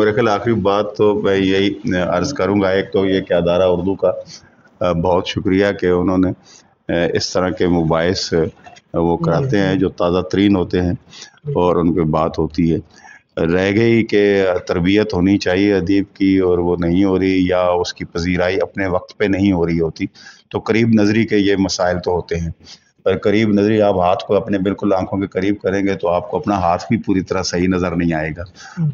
میرے خیال آخری بات تو میں یہی عرض کروں گا، ایک تو یہ کہ ادارہ اردو کا بہت شکریہ کہ انہوں نے اس طرح کے مباحث وہ کراتے ہیں جو تازہ ترین ہوتے ہیں اور ان پہ بات ہوتی ہے۔ رہ گئی کہ تربیت ہونی چاہیے ادیب کی اور وہ نہیں ہو رہی، یا اس کی پذیرائی اپنے وقت پہ نہیں ہو رہی ہوتی، تو قریب نظری کے یہ مسائل تو ہوتے ہیں۔ پر قریب نظری آپ ہاتھ کو اپنے بالکل آنکھوں کے قریب کریں گے تو آپ کو اپنا ہاتھ بھی پوری طرح صحیح نظر نہیں آئے گا،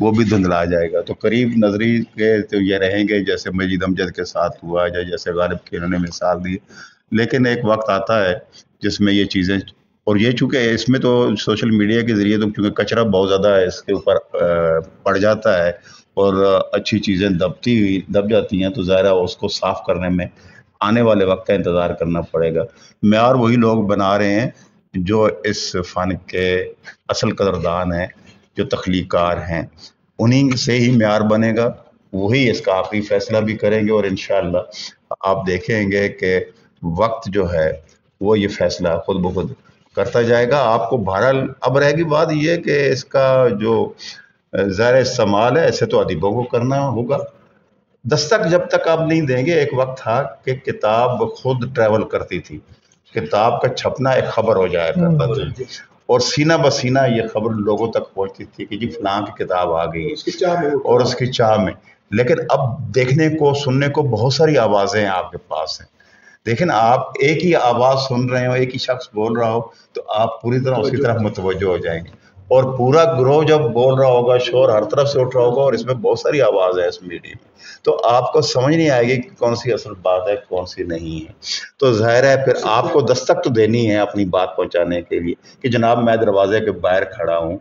وہ بھی دھندلا جائے گا۔ تو قریب نظری کے تو یہ رہیں گے جیسے مجید امجد کے ساتھ ہوا یا جیسے غالب کی انہوں نے مثال دی، لیکن ایک وقت آتا ہے جس میں یہ چیزیں، اور یہ چونکہ اس میں تو سوشل میڈیا کے ذریعے تو چونکہ کچرا بہت زیادہ ہے اس کے اوپر پڑ جاتا ہے اور اچھی چیزیں دب جاتی ہیں، تو ظاہر ہے اس کو صاف کرنے میں آنے والے وقت کا انتظار کرنا پڑے گا۔ معیار وہی لوگ بنا رہے ہیں جو اس فن کے اصل قدردان ہیں، جو تخلیق کار ہیں، انہی سے ہی معیار بنے گا، وہی اس کا آخری فیصلہ بھی کریں گے، اور انشاءاللہ آپ دیکھیں گے کہ وقت جو ہے وہ یہ فیصلہ خود بخود کرتا جائے گا۔ آپ کو بہرحال اب رہ گی بات یہ کہ اس کا جو ظاہر استعمال ہے ایسے تو ادیبوں کو کرنا ہوگا، دستک جب تک آپ نہیں دیں گے۔ ایک وقت تھا کہ کتاب خود ٹریول کرتی تھی، کتاب کا چھپنا ایک خبر ہو جایا کرتا تھا، اور سینہ بسینہ یہ خبر لوگوں تک پہنچتی تھی کہ جی فلاں کی کتاب آ گئی، اور اس کی چاہ میں۔ لیکن اب دیکھنے کو سننے کو بہت ساری آوازیں آپ کے پاس ہیں، لیکن آپ ایک ہی آواز سن رہے ہو، ایک ہی شخص بول رہا ہو تو آپ پوری طرح اس کی طرف متوجہ ہو جائیں گے، اور پورا گروہ جب بول رہا ہوگا، شور ہر طرف سے اٹھ رہا ہوگا، اور اس میں بہت ساری آواز ہے اس میڈیا میں، تو آپ کو سمجھ نہیں آئے گی کہ کون سی اصل بات ہے کون سی نہیں ہے۔ تو ظاہر ہے پھر آپ کو دستک تو دینی ہے اپنی بات پہنچانے کے لیے کہ جناب میں دروازے کے باہر کھڑا ہوں،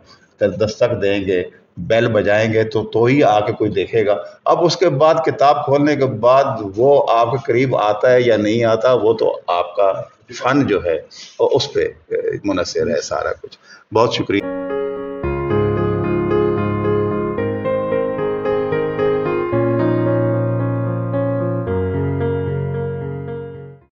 دستک دیں گے، بیل بجائیں گے تو ہی آ کے کوئی دیکھے گا۔ اب اس کے بعد کتاب کھولنے کے بعد وہ آپ کے قریب آتا ہے یا نہیں آتا، وہ تو آپ کا فن جو ہے اس پہ منحصر ہے سارا کچھ۔ بہت شکریہ۔